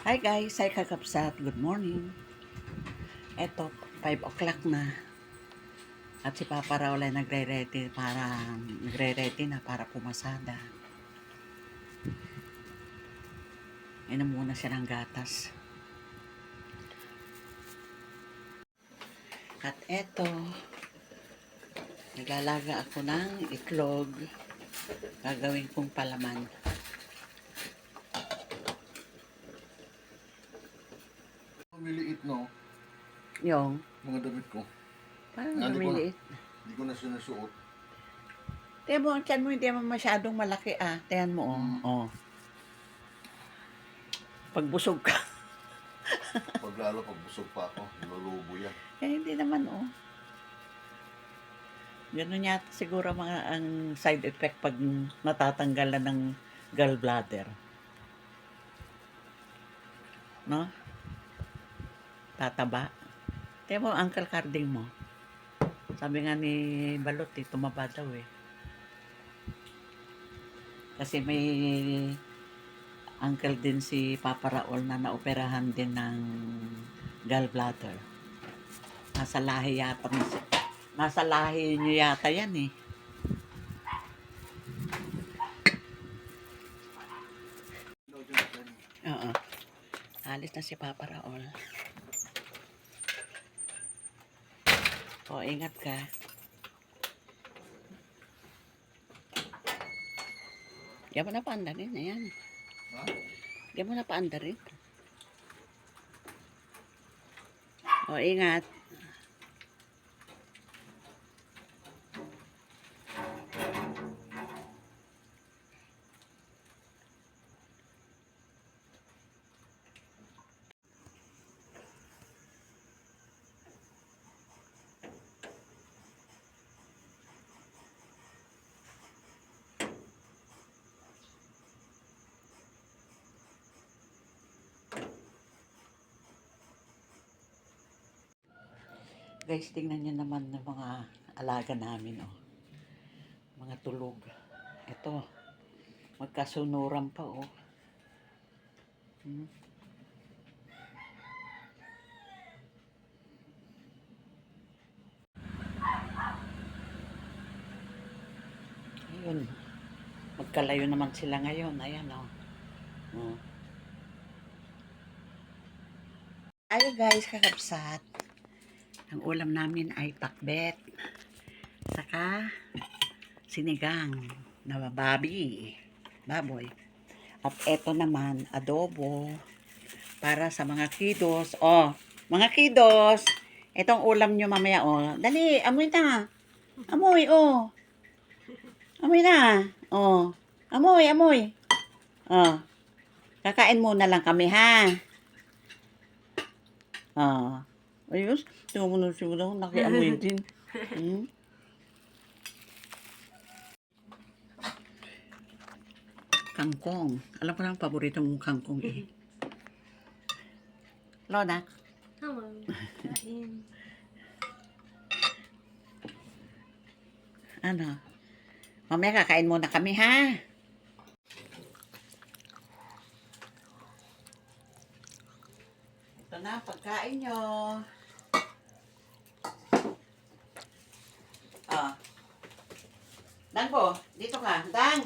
Hi guys, hi kakapsat, good morning. Eto, 5 o'clock na. At si Papa Raul ay nagre-ready na para pumasada. Inom muna siya ng gatas. At eto, naglalaga ako ng itlog. Gagawin kong palaman. Lumiliit, no? Yung, Mga damit ko. parang Hindi ko na, lumiliit. hindi ko na sinusuot. Tiyan mo, ang tiyan mo hindi naman masyadong malaki ah. Tiyan mo oh. Pagbusog ka. Pag busog pa ako, nilulubo yan. Hindi naman oh. Ganun yata siguro mga ang side effect pag natatanggal na ng gallbladder. No? Tataba. Tiyan mo, Uncle Carding mo. Sabi nga ni Balot, tumaba daw eh. Kasi may uncle din si Papa Raul na naoperahan din ng gallbladder. Nasa lahi yata. Nasa lahi niyo yata yan eh. Oo. Alis na si Papa Raul. O, ingat ka. Diyan mo na paandarin. Ayan. Ha? Diyan mo na paandarin. O, ingat. Guys, tingnan nyo naman ng mga alaga namin, oh. Mga tulog. Ito, magkasunuran pa, oh. Ayun. Magkalayo naman sila ngayon. Ayan, oh. Oh. Ayun guys, kakapsat. Ang ulam namin ay pakbet. Saka sinigang na baboy. At eto naman, adobo para sa mga kiddos. Oh, mga kiddos, etong ulam nyo mamaya, oh. Dali, amoy na. Amoy, oh. Amoy na. Oh. Amoy. Oh. Kakain muna lang kami, ha? Oh. Ayos. Tingnan mo na siguro, nakiamoy din. Kangkong. Alam ko lang paborito mong kangkong eh. Lola. Hello. Kain. Ano? Mamaya kakain muna kami, ha? Ito na, pagkain nyo. Ah. Dang po, dito ka. Dang.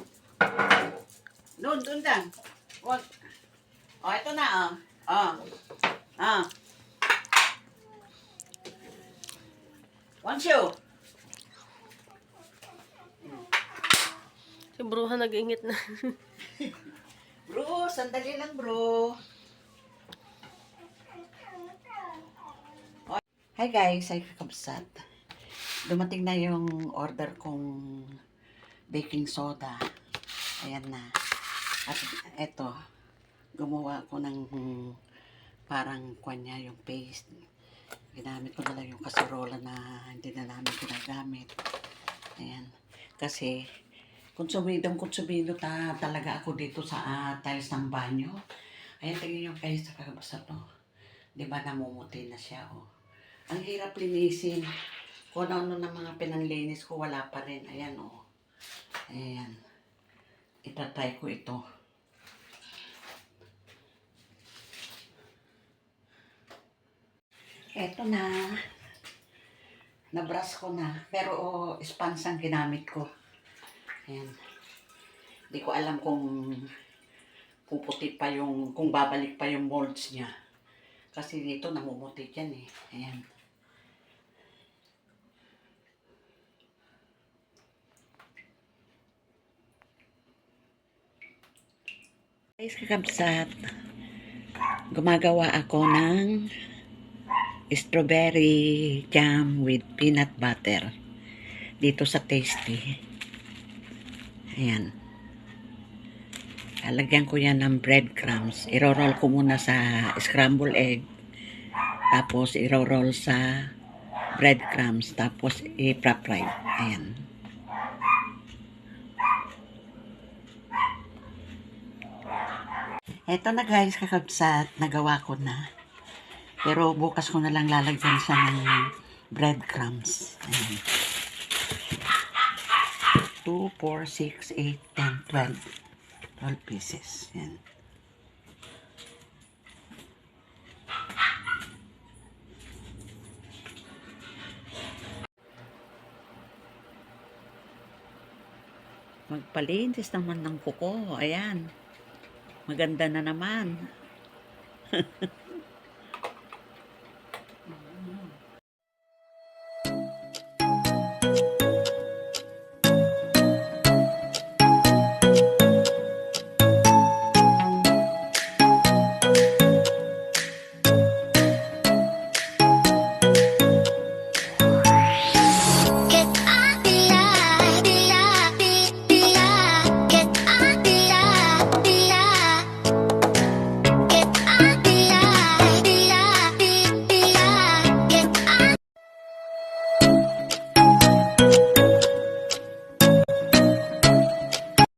Doon, Dang. Wag. Oh, ito na, oh. Oh. Ah. One shoe. Si Bruha nag-ingit na. Bro, sandali lang, bro. Oh. Hi guys, ay kakabsat. Dumating na yung order kong baking soda. Ayan na. At eto, gumawa ko ng parang kanya yung paste. Ginamit ko na lang yung kaserola na hindi na namin ginagamit. Ayan. Kasi, konsumido talaga ako dito sa tiles ng banyo. Ayan, tingin yung guys sa kakabasa to. Diba namumuti na siya, oh. Ang hirap linisin. Kung ano ng mga pinanlinis ko, wala pa rin. Ayan, oh. Ayan. Itatry ko ito. Eto na. Nabrush ko na. Pero sponge ang ginamit ko. Ayan. Hindi ko alam kung puputi pa yung, kung babalik pa yung molds niya. Kasi dito namumuti yan eh. Ayan. Guys, kakabsat. Gumagawa ako ng strawberry jam with peanut butter. Dito sa Tasty. Ayan. Lalagyan ko yan ng breadcrumbs. Iro-roll ko muna sa scrambled egg. Tapos iro-roll sa breadcrumbs. Tapos i-fry. Ayan. Eto na guys, kakabsat. Nagawa ko na. Pero bukas ko na lang lalagyan siya ng breadcrumbs. Ayan. 2, 4, 6, 8, 10, 12. 12 pieces. Ayan. Magpalinis naman ng kuko. Ayan. Maganda na naman.